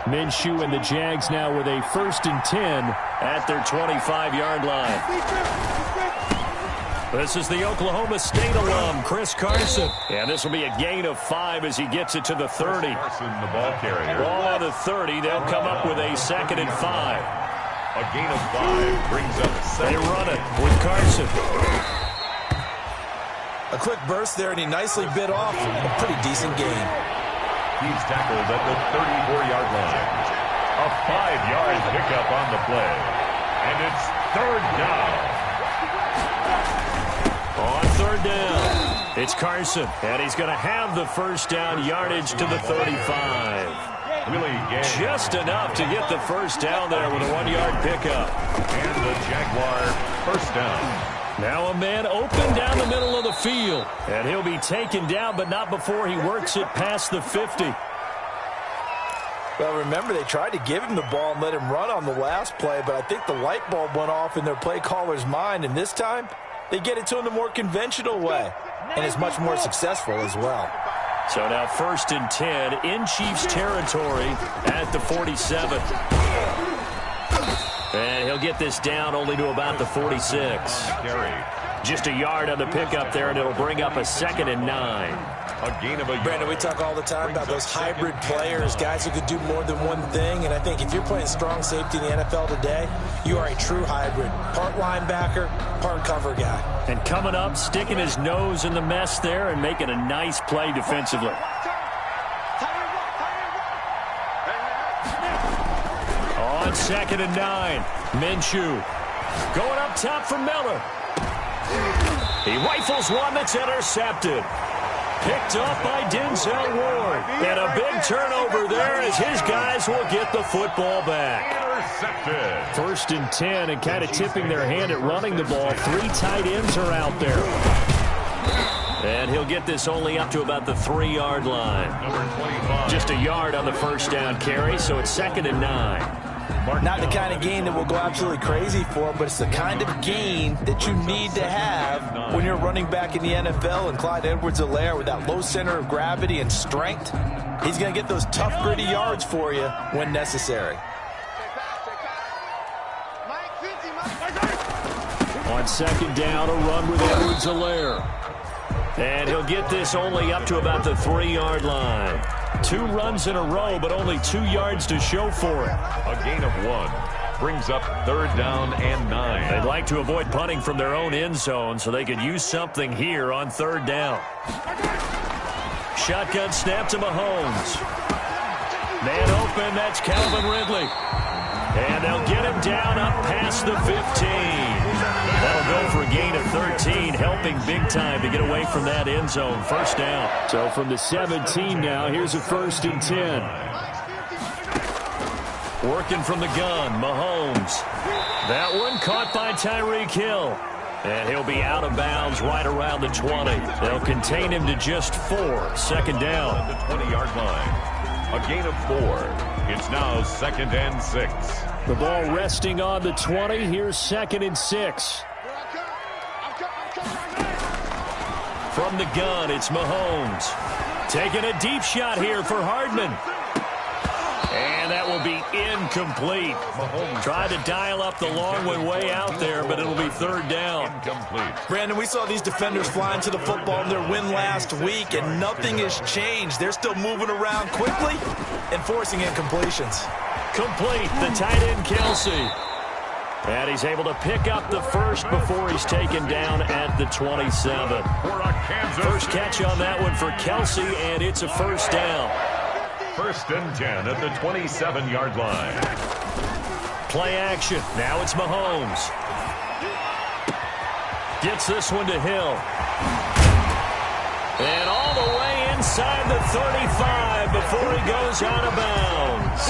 Minshew and the Jags now with a 1st and 10 at their 25-yard line. This is the Oklahoma State alum, Chris Carson. And this will be a gain of 5 as he gets it to the 30. Carson, the ball carrier. Ball on the 30. They'll come up with a 2nd and 5. A gain of 5 brings up 7. They run it with Carson. A quick burst there, and he nicely bit off a pretty decent gain. He's tackled at the 34-yard line. A 5-yard pickup on the play. And it's 3rd down. On 3rd down, it's Carson, and he's going to have the 1st down yardage to the 35. Willie Gay. Just enough to get the 1st down there with a 1-yard pickup. And the Jaguar 1st down. Now a man open down the middle of the field, and he'll be taken down, but not before he works it past the 50. Well, remember, they tried to give him the ball and let him run on the last play, but I think the light bulb went off in their play caller's mind, and this time they get it to him the more conventional way, and it's much more successful as well. So now 1st and 10 in Chiefs territory at the 47. And he'll get this down only to about the 46. Just a yard on the pickup there, and it'll bring up a 2nd and 9. A gain of a yard. Brandon, we talk all the time about those hybrid players, guys who could do more than one thing, and I think if you're playing strong safety in the NFL today, you are a true hybrid. Part linebacker, part cover guy. And coming up, sticking his nose in the mess there and making a nice play defensively. On 2nd and 9, Minshew going up top for Miller. He rifles one that's intercepted. Picked off by Denzel Ward. And a big turnover there as his guys will get the football back. Intercepted. 1st and 10, and kind of tipping their hand at running the ball. 3 tight ends are out there. And he'll get this only up to about the 3-yard line. Number 25. Just a yard on the 1st down carry, so it's 2nd and 9. Not the kind of gain that we'll go absolutely crazy for, but it's the kind of gain that you need to have when you're running back in the NFL. And Clyde Edwards-Helaire, with that low center of gravity and strength, he's going to get those tough, gritty yards for you when necessary. On 2nd down, a run with Edwards-Helaire. And he'll get this only up to about the 3-yard line. 2 runs in a row, but only 2 yards to show for it. A gain of 1 brings up 3rd down and 9. They'd like to avoid punting from their own end zone so they could use something here on 3rd down. Shotgun snap to Mahomes. Man open, that's Calvin Ridley. And they'll get him down up past the 15. That'll go for a gain of 13, helping big time to get away from that end zone. 1st down. So from the 17 now, here's a 1st and 10. Working from the gun, Mahomes. That one caught by Tyreek Hill. And he'll be out of bounds right around the 20. They'll contain him to just 4. 2nd down. At the 20-yard line. A gain of 4. It's now 2nd and 6. The ball resting on the 20. Here's 2nd and 6. From the gun, it's Mahomes. Taking a deep shot here for Hardman. And that will be incomplete. Mahomes tried to dial up the long one way out there, but it'll be 3rd down. Incomplete. Brandon, we saw these defenders flying to the football in their win last week, and nothing has changed. They're still moving around quickly and forcing incompletions. Complete, the tight end, Kelsey. And he's able to pick up the 1st before he's taken down at the 27. First catch on that one for Kelsey, and it's a 1st down. 1st and 10 at the 27-yard line. Play action. Now it's Mahomes. Gets this one to Hill. And all the way inside the 35 before he goes out of bounds.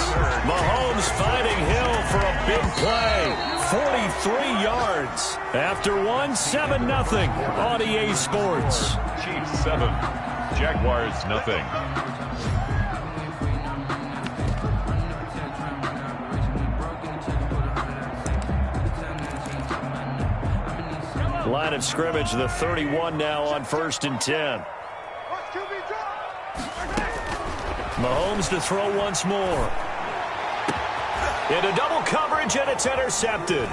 Mahomes finding Hill for a big play. 43 yards. After one, 7-0 on EA Sports. Chiefs 7, Jaguars nothing. Line of scrimmage, the 31 now on 1st and 10. Mahomes to throw once more. Into double coverage, and it's intercepted.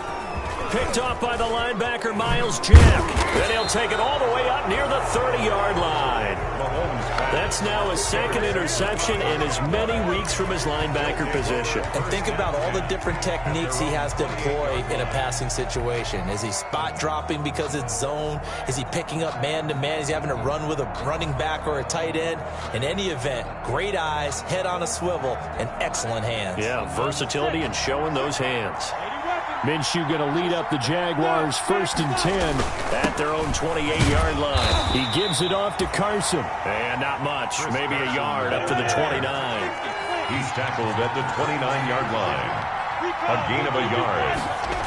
Picked off by the linebacker, Miles Jack. Then he'll take it all the way up near the 30-yard line. That's now his second interception in as many weeks from his linebacker position. And think about all the different techniques he has to employ in a passing situation. Is he spot dropping because it's zone? Is he picking up man-to-man? Is he having to run with a running back or a tight end? In any event, great eyes, head on a swivel, and excellent hands. Yeah, versatility and showing those hands. Minshew going to lead up the Jaguars 1st and 10 at their own 28-yard line. He gives it off to Carson. And not much, maybe a yard up to the 29. He's tackled at the 29-yard line. A gain of a yard.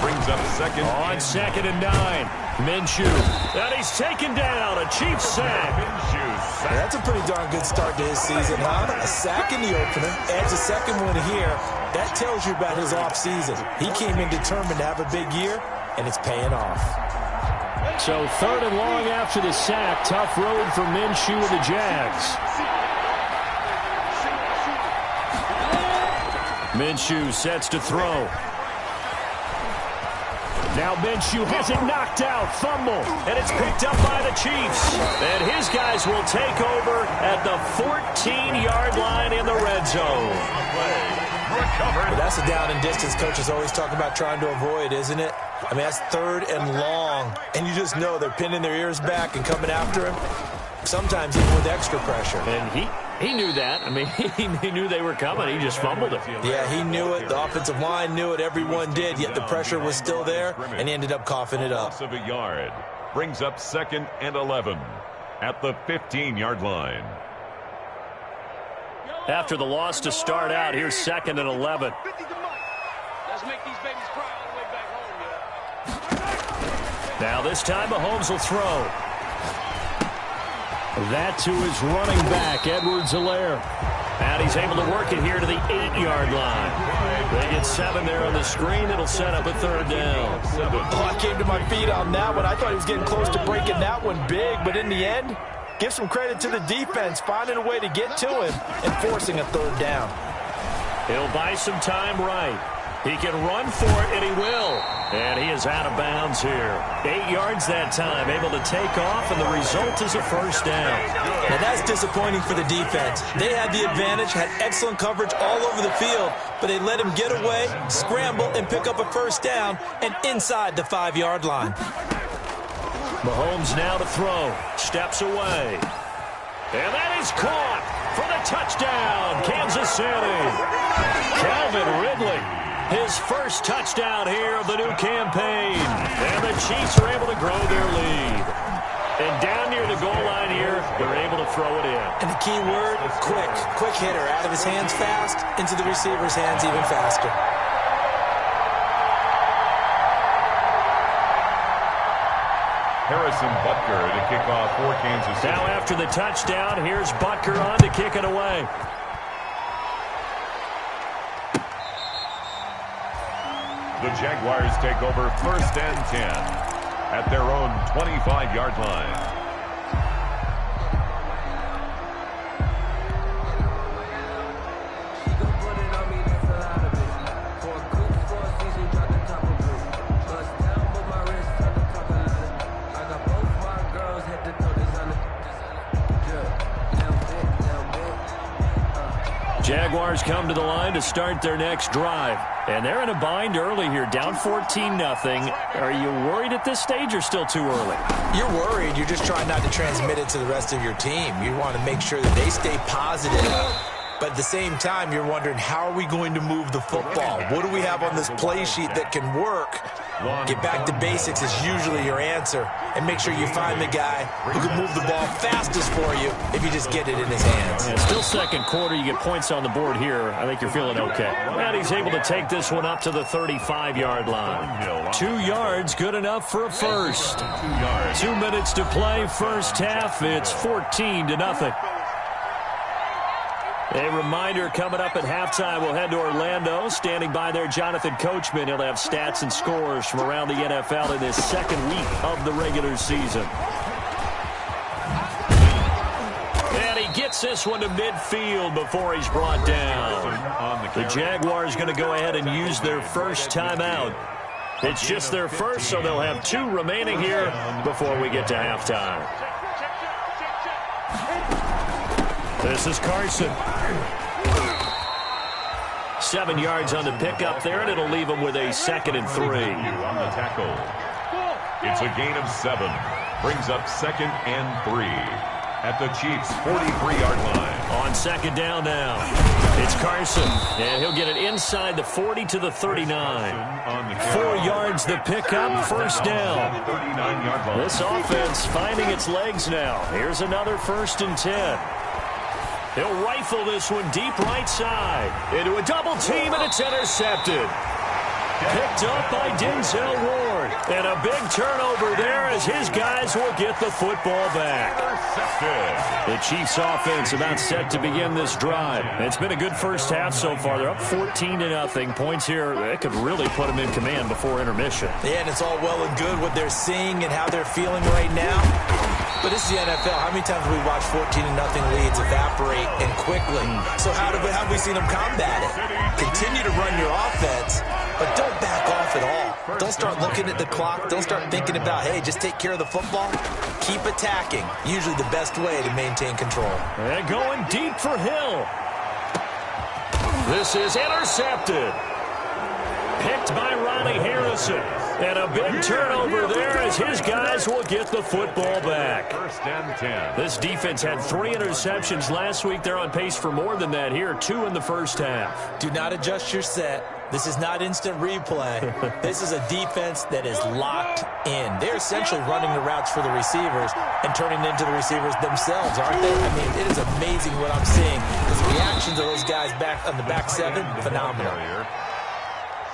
Brings up second. On 2nd and 9. Minshew. And he's taken down. A Chiefs sack. Yeah, that's a pretty darn good start to his season, huh? A sack in the opener. Adds a second one here. That tells you about his offseason. He came in determined to have a big year, and it's paying off. So 3rd and long after the sack. Tough road for Minshew and the Jags. Minshew sets to throw. Now Minshew has it knocked out. Fumble. And it's picked up by the Chiefs. And his guys will take over at the 14-yard line in the red zone. But that's a down and distance coaches always talk about trying to avoid, isn't it? I mean, that's 3rd and long. And you just know they're pinning their ears back and coming after him. Sometimes even with extra pressure. And he knew that. I mean, he knew they were coming. He just fumbled it. Yeah, he knew it. The offensive line knew it. Everyone did. Yet the pressure was still there, and he ended up coughing it up. Of a yard. Brings up 2nd and 11 at the 15-yard line. After the loss to start out, here's 2nd and 11. Let's make these babies cry all the way back home, Now this time Mahomes will throw. That to his running back, Edwards-Helaire. And he's able to work it here to the 8-yard line. They get 7 there on the screen. It'll set up a 3rd down. Oh, I came to my feet on that one. I thought he was getting close to breaking that one big, but in the end, give some credit to the defense, finding a way to get to him and forcing a 3rd down. He'll buy some time right. He can run for it, and he will. And he is out of bounds here. 8 yards that time, able to take off, and the result is a 1st down. Now that's disappointing for the defense. They had the advantage, had excellent coverage all over the field, but they let him get away, scramble, and pick up a 1st down, and inside the 5-yard line. Mahomes now to throw. Steps away. And that is caught for the touchdown, Kansas City. Calvin Ridley. His first touchdown here of the new campaign. And the Chiefs are able to grow their lead. And down near the goal line here, they're able to throw it in. And the key word, quick. Quick hitter. Out of his hands fast, into the receiver's hands even faster. Harrison Butker to kick off for Kansas City. Now after the touchdown, here's Butker on to kick it away. The Jaguars take over 1st and 10 at their own 25-yard line. Jaguars come to the line to start their next drive. And they're in a bind early here, down 14-0. Are you worried at this stage or still too early? You're worried. You're just trying not to transmit it to the rest of your team. You want to make sure that they stay positive. But at the same time, you're wondering, how are we going to move the football? What do we have on this play sheet that can work? Get back to basics is usually your answer. And make sure you find the guy who can move the ball fastest for you if you just get it in his hands. Yeah, still second quarter. You get points on the board here. I think you're feeling okay. And he's able to take this one up to the 35-yard line. 2 yards, good enough for a first. 2 minutes to play, first half. It's 14-0. A reminder coming up at halftime, we'll head to Orlando. Standing by there, Jonathan Coachman. He'll have stats and scores from around the NFL in this second week of the regular season. And he gets this one to midfield before he's brought down. The Jaguars going to go ahead and use their first timeout. It's just their first, so they'll have 2 remaining here before we get to halftime. This is Carson. 7 yards on the pickup there, and it'll leave him with a 2nd and 3. On the tackle. It's a gain of 7. Brings up 2nd and 3 at the Chiefs' 43-yard line. On 2nd down now. It's Carson, and he'll get it inside the 40 to the 39. 4 yards the pickup, 1st down. This offense finding its legs now. Here's another 1st and 10. He'll rifle this one deep right side. Into a double team, and it's intercepted. Picked up by Denzel Ward. And a big turnover there as his guys will get the football back. The Chiefs offense about set to begin this drive. It's been a good first half so far. They're up 14-0. Points here, it could really put them in command before intermission. Yeah, and it's all well and good what they're seeing and how they're feeling right now. But this is the NFL. How many times have we watched 14-0 leads evaporate and quickly? So how have we seen them combat it? Continue to run your offense, but don't back off at all. Don't start looking at the clock. Don't start thinking about, hey, just take care of the football. Keep attacking. Usually the best way to maintain control. And going deep for Hill. This is intercepted. Picked by Ronnie Harrison. And a big turnover there as his guys will get the football back. 1st and 10. This defense had 3 interceptions last week. They're on pace for more than that here. 2 in the first half. Do not adjust your set. This is not instant replay. This is a defense that is locked in. They're essentially running the routes for the receivers and turning into the receivers themselves, aren't they? I mean, it is amazing what I'm seeing. The reactions of those guys back on the back 7, phenomenal.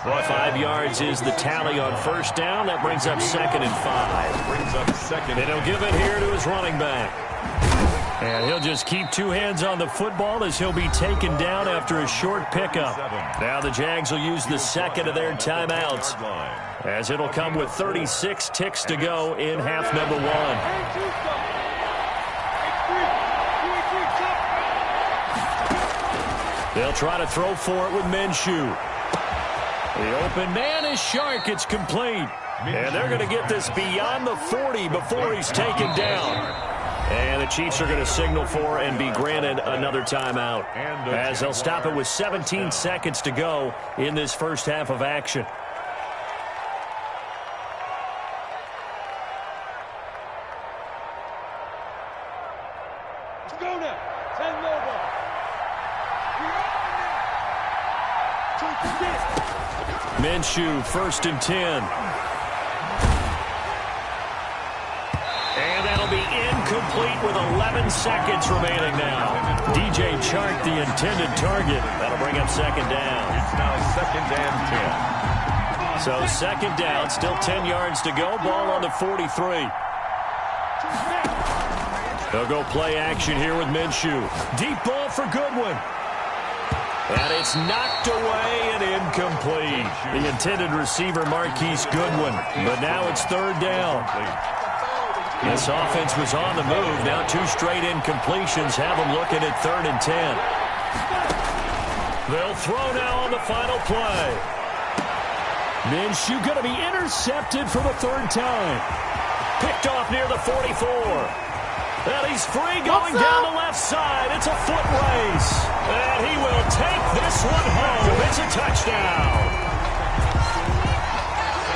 5 yards is the tally on 1st down. That brings up 2nd and 5. Brings up 2nd. And he'll give it here to his running back. And he'll just keep 2 hands on the football as he'll be taken down after a short pickup. Now the Jags will use the 2nd of their timeouts, as it'll come with 36 ticks to go in half number 1. They'll try to throw for it with Minshew. The open man is Shark. It's complete. And they're going to get this beyond the 40 before he's taken down. And the Chiefs are going to signal for and be granted another timeout, as they'll stop it with 17 seconds to go in this first half of action. Let's go now. 10 over. Minshew, 1st and 10. And that'll be incomplete with 11 seconds remaining now. DJ Chark, the intended target. That'll bring up 2nd down. It's now 2nd and 10. So 2nd down, still 10 yards to go. Ball on the 43. They'll go play action here with Minshew. Deep ball for Goodwin. And it's knocked away and incomplete. The intended receiver, Marquise Goodwin. But now it's 3rd down. This offense was on the move. Now 2 straight incompletions have them looking at 3rd and 10. They'll throw now on the final play. Minshew going to be intercepted for the 3rd time. Picked off near the 44. And he's free going down the left side. It's a foot race. And he will take this one home. It's a touchdown.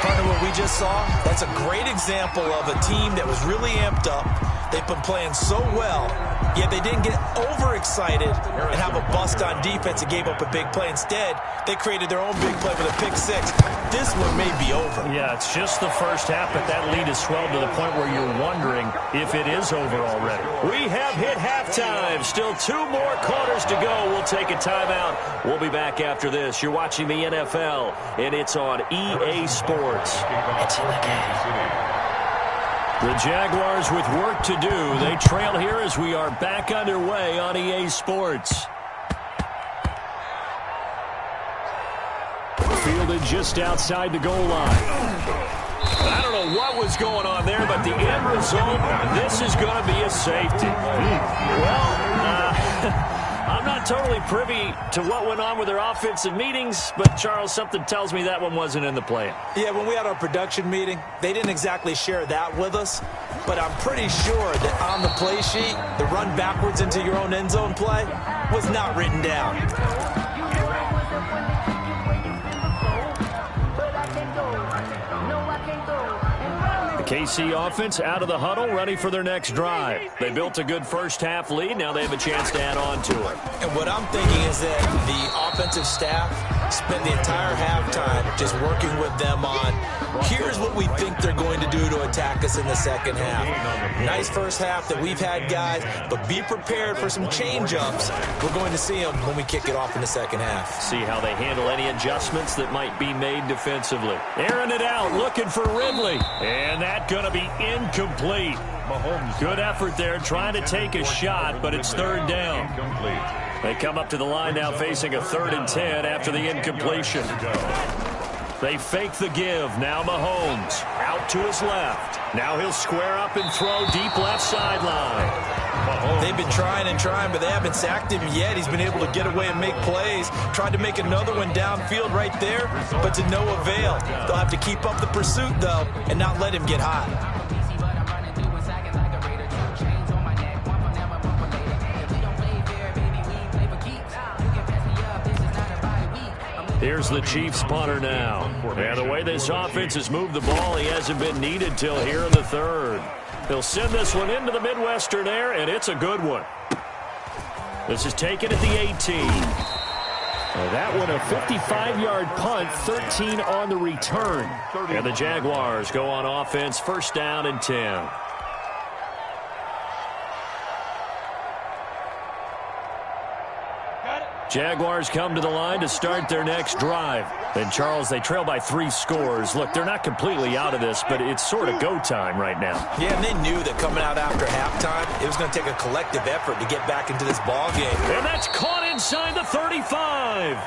Partner, what we just saw, that's a great example of a team that was really amped up. They've been playing so well, yet they didn't get overexcited and have a bust on defense and gave up a big play. Instead, they created their own big play with a pick 6. This one may be over. Yeah, it's just the first half, but that lead has swelled to the point where you're wondering if it is over already. We have hit halftime. Still 2 more quarters to go. We'll take a timeout. We'll be back after this. You're watching the NFL, and it's on EA Sports. It's in the game. The Jaguars with work to do. They trail here as we are back underway on EA Sports. Fielded just outside the goal line. I don't know what was going on there, but the end result, this is going to be a safety. I'm not totally privy to what went on with their offensive meetings, but, Charles, something tells me that one wasn't in the plan. Yeah, when we had our production meeting, they didn't exactly share that with us, but I'm pretty sure that on the play sheet, the run backwards into your own end zone play was not written down. KC offense out of the huddle, ready for their next drive. They built a good first-half lead. Now they have a chance to add on to it. And what I'm thinking is that the offensive staff spent the entire halftime just working with them on, here's what we think they're going to do to attack us in the second half. Nice first half that we've had, guys, but be prepared for some change-ups. We're going to see them when we kick it off in the second half. See how they handle any adjustments that might be made defensively. Airing it out, looking for Ridley. And that's going to be incomplete. Mahomes, good effort there, trying to take a shot, but it's third down. They come up to the line now facing a 3rd and 10 after the incompletion. They fake the give. Now Mahomes out to his left. Now he'll square up and throw deep left sideline. They've been trying and trying, but they haven't sacked him yet. He's been able to get away and make plays. Tried to make another one downfield right there, but to no avail. They'll have to keep up the pursuit, though, and not let him get hot. Here's the Chiefs punter now. And the way this offense has moved the ball, he hasn't been needed till here in the 3rd. He'll send this one into the Midwestern air, and it's a good one. This is taken at the 18. That one a 55-yard punt, 13 on the return. And the Jaguars go on offense, 1st down and 10. Jaguars come to the line to start their next drive. And, Charles, they trail by 3 scores. Look, they're not completely out of this, but it's sort of go time right now. Yeah, and they knew that coming out after halftime, it was going to take a collective effort to get back into this ball game. And that's caught inside the 35.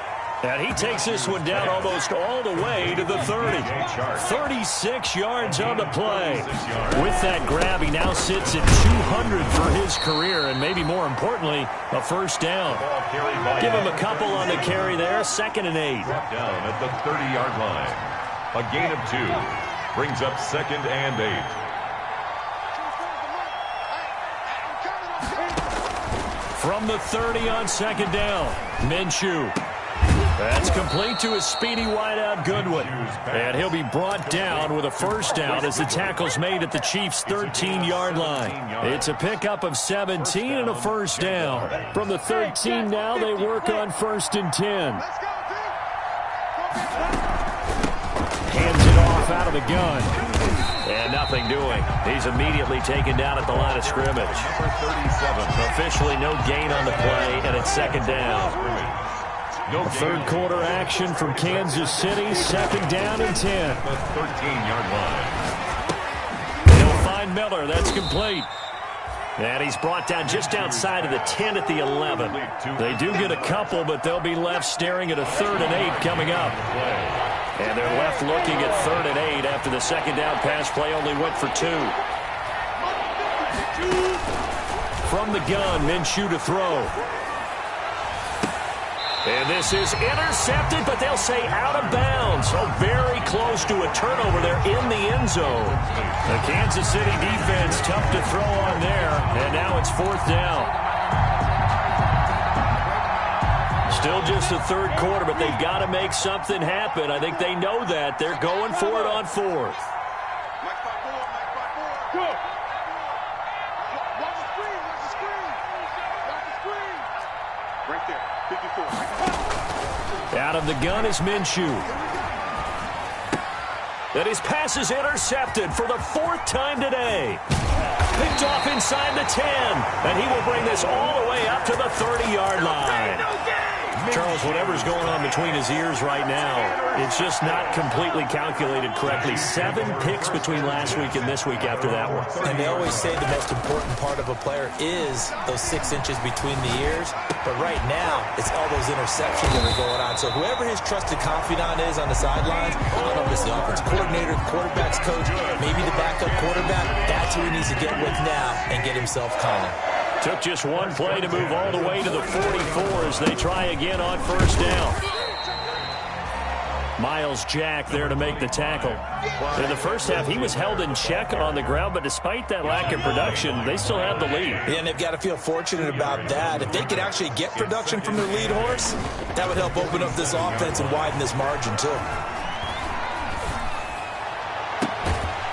And he takes this one down almost all the way to the 30. 36 yards on the play. With that grab, he now sits at 200 for his career, and maybe more importantly, a 1st down. Give him a couple on the carry there, 2nd and 8. Down at the 30-yard line. A gain of 2 brings up 2nd and 8. From the 30 on 2nd down, Minshew. That's complete to his speedy wideout Goodwin. And he'll be brought down with a 1st down as the tackle's made at the Chiefs' 13-yard line. It's a pickup of 17 and a 1st down. From the 13 now, they work on 1st and 10. Hands it off out of the gun. And nothing doing. He's immediately taken down at the line of scrimmage. Officially no gain on the play, and it's 2nd down. 3rd quarter action from Kansas City, 2nd down and 10. The 13-yard line. He'll find Miller. That's complete. And he's brought down just outside of the 10 at the 11. They do get a couple, but they'll be left staring at a 3rd and 8 coming up. And they're left looking at 3rd and 8 after the 2nd down pass play only went for 2. From the gun, Minshew to throw. And this is intercepted, but they'll say out of bounds. So very close to a turnover there in the end zone. The Kansas City defense tough to throw on there. And now it's 4th down. Still just the 3rd quarter, but they've got to make something happen. I think they know that. They're going for it on 4th. Out of the gun is Minshew. And his pass is intercepted for the 4th time today. Picked off inside the 10. And he will bring this all the way up to the 30-yard line. Charles, whatever's going on between his ears right now, it's just not completely calculated correctly. 7 picks between last week and this week after that one. And they always say the most important part of a player is those 6 inches between the ears. But right now, it's all those interceptions that are going on. So whoever his trusted confidant is on the sidelines, I don't know if it's the offense coordinator, the quarterback's coach, maybe the backup quarterback, that's who he needs to get with now and get himself calm. Took just one play to move all the way to the 44 as they try again on first down. Miles Jack there to make the tackle. In the first half, he was held in check on the ground, but despite that lack of production, they still have the lead. Yeah, and they've got to feel fortunate about that. If they could actually get production from their lead horse, that would help open up this offense and widen this margin, too.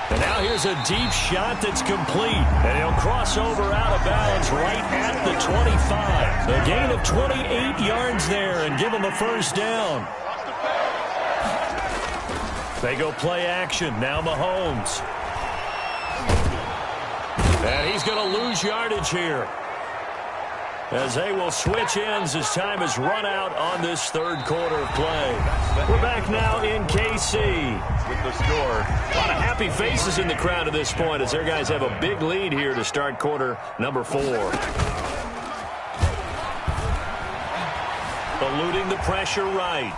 And now here's a deep shot that's complete. And he'll cross over out of bounds right at the 25. A gain of 28 yards there and give him a first down. They go play action. Now Mahomes. And he's going to lose yardage here, as they will switch ends as time has run out on this third quarter of play. We're back now in KC. With the score. A lot of happy faces in the crowd at this point as their guys have a big lead here to start quarter number 4. Eluding the pressure right.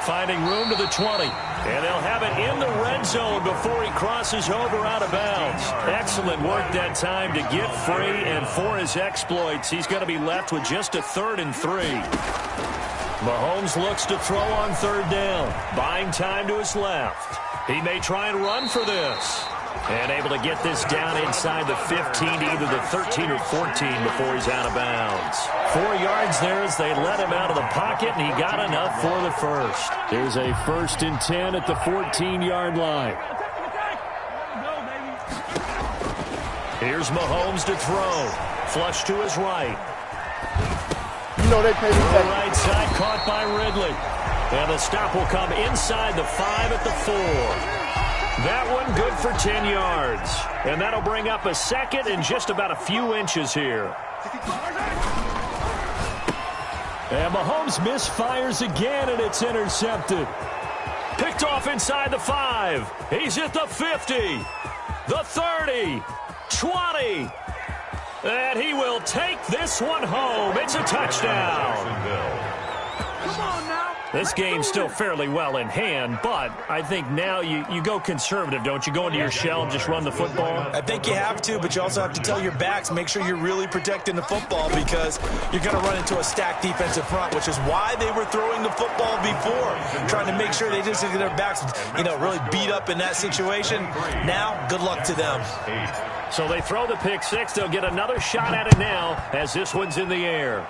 Finding room to the 20. And they'll have it in the red zone before he crosses over out of bounds. Excellent work that time to get free, and for his exploits, he's going to be left with just a 3rd and 3. Mahomes looks to throw on 3rd down, buying time to his left. He may try and run for this. And able to get this down inside the 15 to either the 13 or 14 before he's out of bounds. 4 yards there as they let him out of the pocket, and he got enough for the first. Here's a 1st and 10 at the 14-yard line. Here's Mahomes to throw. Flush to his right. You know they pay me the right side caught by Ridley. And the stop will come inside the 5 at the 4. That one good for 10 yards. And that'll bring up a 2nd and just about a few inches here. And Mahomes misfires again, and it's intercepted. Picked off inside the 5. He's at the 50, the 30, 20. And he will take this one home. It's a touchdown. Come on now. This game's still fairly well in hand, but I think now you go conservative, don't you? Go into your shell and just run the football? I think you have to, but you also have to tell your backs, make sure you're really protecting the football, because you're going to run into a stacked defensive front, which is why they were throwing the football before, trying to make sure they just get their backs, really beat up in that situation. Now, good luck to them. So they throw the pick 6. They'll get another shot at it now as this one's in the air.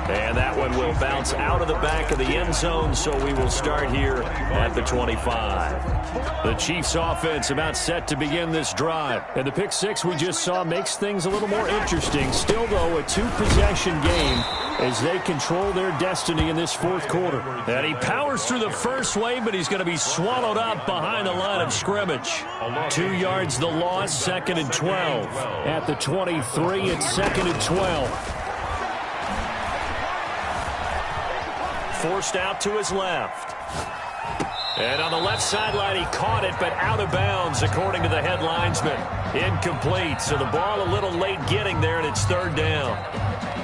And that one will bounce out of the back of the end zone, so we will start here at the 25. The Chiefs offense about set to begin this drive. And the pick 6 we just saw makes things a little more interesting. Still, though, a 2-possession game as they control their destiny in this 4th quarter. And he powers through the first wave, but he's going to be swallowed up behind the line of scrimmage. 2 yards the loss, 2nd and 12. At the 23, it's 2nd and 12. Forced out to his left. And on the left sideline, he caught it, but out of bounds, according to the head linesman. Incomplete, so the ball a little late getting there, and it's 3rd down.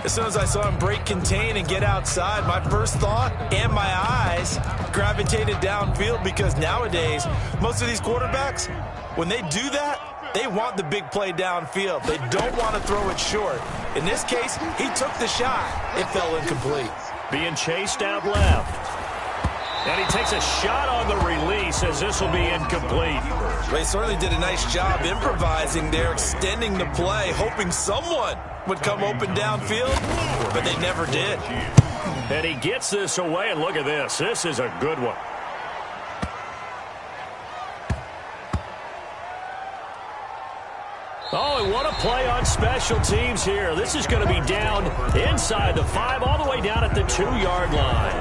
As soon as I saw him break contain and get outside, my first thought and my eyes gravitated downfield, because nowadays, most of these quarterbacks, when they do that, they want the big play downfield. They don't want to throw it short. In this case, he took the shot. It fell incomplete. Being chased out left. And he takes a shot on the release as this will be incomplete. They certainly did a nice job improvising there, extending the play, hoping someone would come open downfield, but they never did. And he gets this away, and look at this. This is a good one. Oh, and what a play on special teams here. This is going to be down inside the 5, all the way down at the 2-yard line.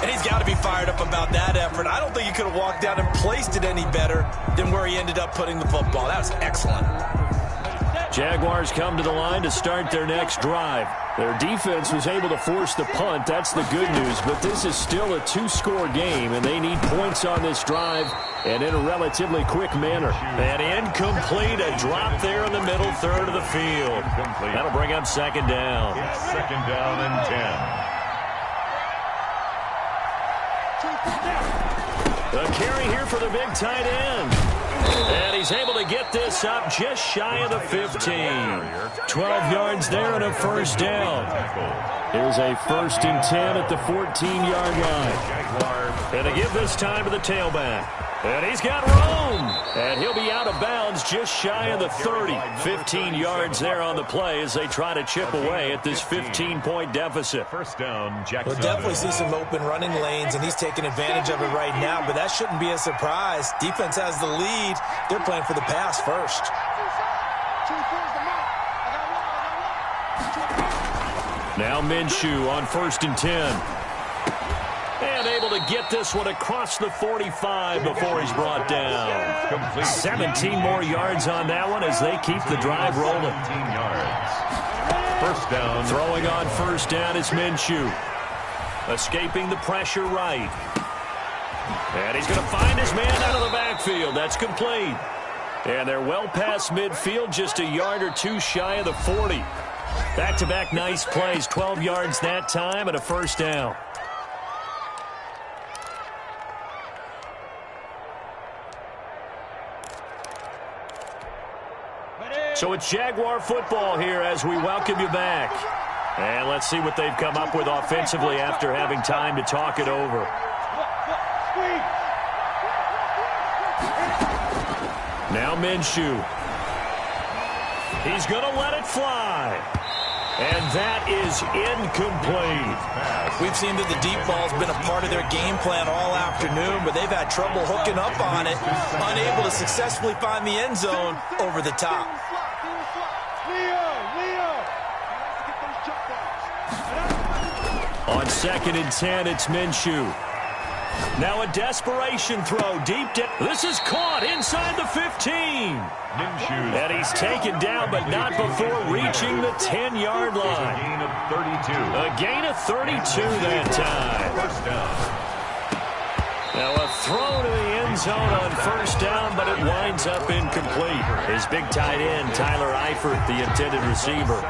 And he's got to be fired up about that effort. I don't think he could have walked down and placed it any better than where he ended up putting the football. That was excellent. Jaguars come to the line to start their next drive. Their defense was able to force the punt. That's the good news. But this is still a two-score game, and they need points on this drive and in a relatively quick manner. And incomplete, a drop there in the middle third of the field. That'll bring up second down. It's second down and 10. The carry here for the big tight end. And he's able to get this up just shy of the 15. 12 yards there and a first down. Here's a 1st and 10 at the 14-yard line. And to give this time to the tailback. And he's got room. And he'll be out of bounds just shy of the 30. 15 yards there on the play as they try to chip away at this 15-point deficit. First down, Jackson. We'll definitely see some open running lanes, and he's taking advantage of it right now, but that shouldn't be a surprise. Defense has the lead. They're playing for the pass first. Now Minshew on 1st and 10. And able to get this one across the 45 before he's brought down. 17 more yards on that one as they keep the drive rolling. 17 yards. First down. Throwing on 1st down is Minshew. Escaping the pressure right. And he's going to find his man out of the backfield. That's complete. And they're well past midfield, just a yard or two shy of the 40. Back-to-back nice plays, 12 yards that time and a first down. So it's Jaguar football here as we welcome you back. And let's see what they've come up with offensively after having time to talk it over. Now Minshew. He's going to let it fly. And that is incomplete. We've seen that the deep ball's been a part of their game plan all afternoon, but they've had trouble hooking up on it, unable to successfully find the end zone over the top. On 2nd and 10, it's Minshew. Now a desperation throw deep down. This is caught inside the 15. Minshew. And he's taken down, but not before reaching the 10-yard line. A gain of 32. A gain of 32 that time. First down. Now a throw to the end zone on 1st down, but it winds up incomplete. His big tight end, Tyler Eifert, the intended receiver.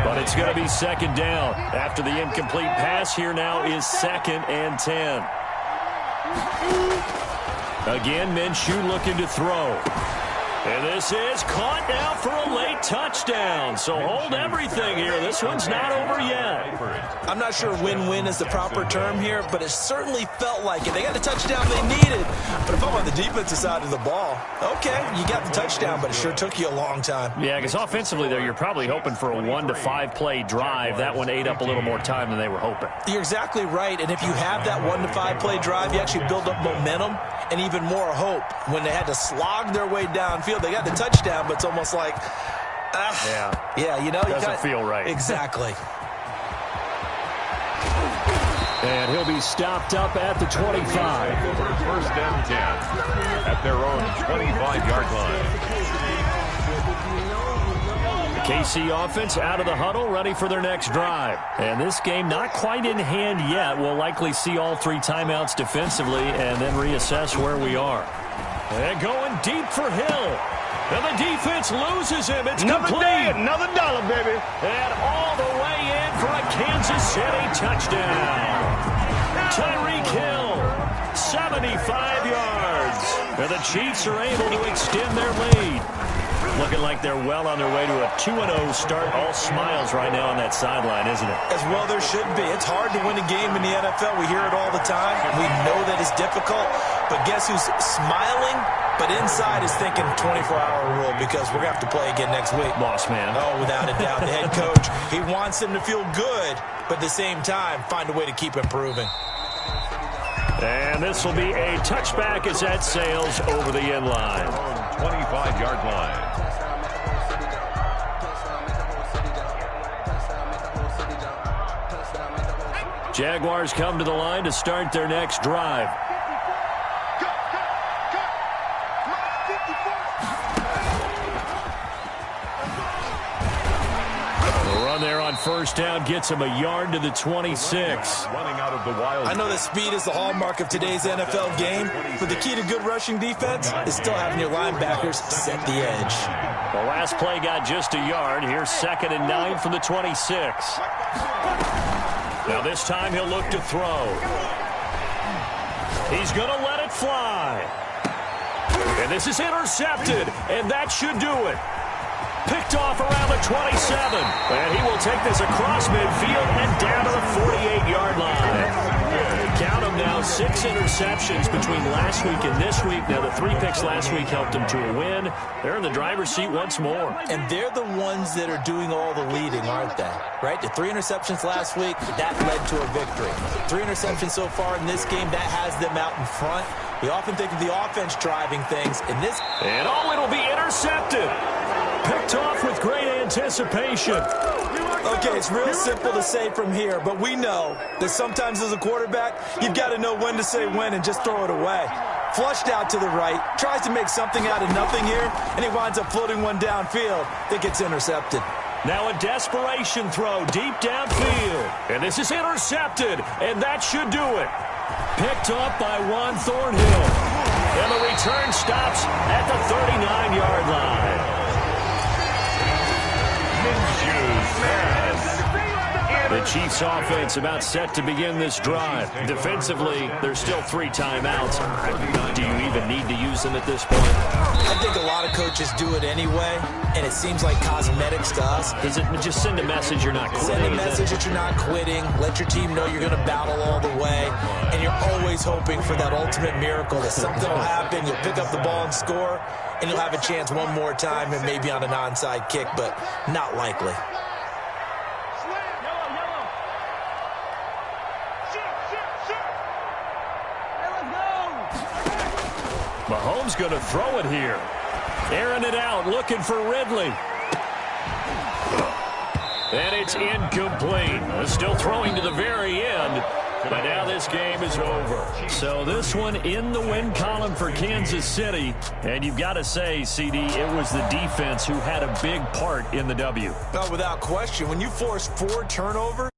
But it's going to be 2nd down. After the incomplete pass, here now is 2nd and 10. Again, Minshew looking to throw. And this is caught now for a late touchdown. So hold everything here. This one's not over yet. I'm not sure win-win is the proper term here, but it certainly felt like it. They got the touchdown they needed. But if I'm on the defensive side of the ball, okay, you got the touchdown, but it sure took you a long time. Yeah, because offensively there, you're probably hoping for a 1 to 5 play drive. That one ate up a little more time than they were hoping. You're exactly right, and if you have that 1 to 5 play drive, you actually build up momentum and even more hope. When they had to slog their way downfield, they got the touchdown, but it's almost like, yeah, you know, doesn't feel right. Exactly. And he'll be stopped up at the 25. First and 10 at their own 25-yard line. KC offense out of the huddle, ready for their next drive. And this game not quite in hand yet. We'll likely see all 3 timeouts defensively and then reassess where we are. And going deep for Hill. And the defense loses him. It's complete. Another dollar, baby. And all the way in for a Kansas City touchdown. Tyreek Hill, 75 yards. And the Chiefs are able to extend their lead. Looking like they're well on their way to a 2-0 start. All smiles right now on that sideline, isn't it? As well there should be. It's hard to win a game in the NFL. We hear it all the time. We know that it's difficult. But guess who's smiling? But inside is thinking 24-hour rule because we're going to have to play again next week. Boss man. Oh, without a doubt. The head coach, he wants them to feel good, but at the same time, find a way to keep improving. And this will be a touchback as that sails over the end line. 25-yard line. Jaguars come to the line to start their next drive. Run there on first down gets him a yard to the 26. Running out of the wild. I know that speed is the hallmark of today's NFL game, but the key to good rushing defense is still having your linebackers set the edge. The last play got just a yard. Here's 2nd and 9 from the 26. Now this time he'll look to throw. He's going to let it fly. And this is intercepted, and that should do it. Picked off around the 27. And he will take this across midfield and down to the 48-yard line. Count them now, 6 interceptions between last week and this week. Now, the 3 picks last week helped him to a win. They're in the driver's seat once more. And they're the ones that are doing all the leading, aren't they? Right? The 3 interceptions last week, that led to a victory. 3 interceptions so far in this game, that has them out in front. We often think of the offense driving things. In this, and it'll be intercepted. Picked off with great anticipation. Okay, it's real simple to say from here, but we know that sometimes as a quarterback, you've got to know when to say when and just throw it away. Flushed out to the right, tries to make something out of nothing here, and he winds up floating one downfield that gets intercepted. Now a desperation throw deep downfield. And this is intercepted, and that should do it. Picked up by Juan Thornhill. And the return stops at the 39-yard line. The Chiefs offense about set to begin this drive. Defensively, there's still 3 timeouts. Do you even need to use them at this point? I think a lot of coaches do it anyway, and it seems like cosmetics to us. Does it just send a message you're not quitting? Send a message that you're not quitting. Let your team know you're going to battle all the way, and you're always hoping for that ultimate miracle that something will happen, you'll pick up the ball and score, and you'll have a chance one more time and maybe on an onside kick, but not likely. Mahomes going to throw it here. Airing it out, looking for Ridley. And it's incomplete. Still throwing to the very end. But now this game is over. So this one in the win column for Kansas City. And you've got to say, CD, it was the defense who had a big part in the W. No, without question. When you force 4 turnovers,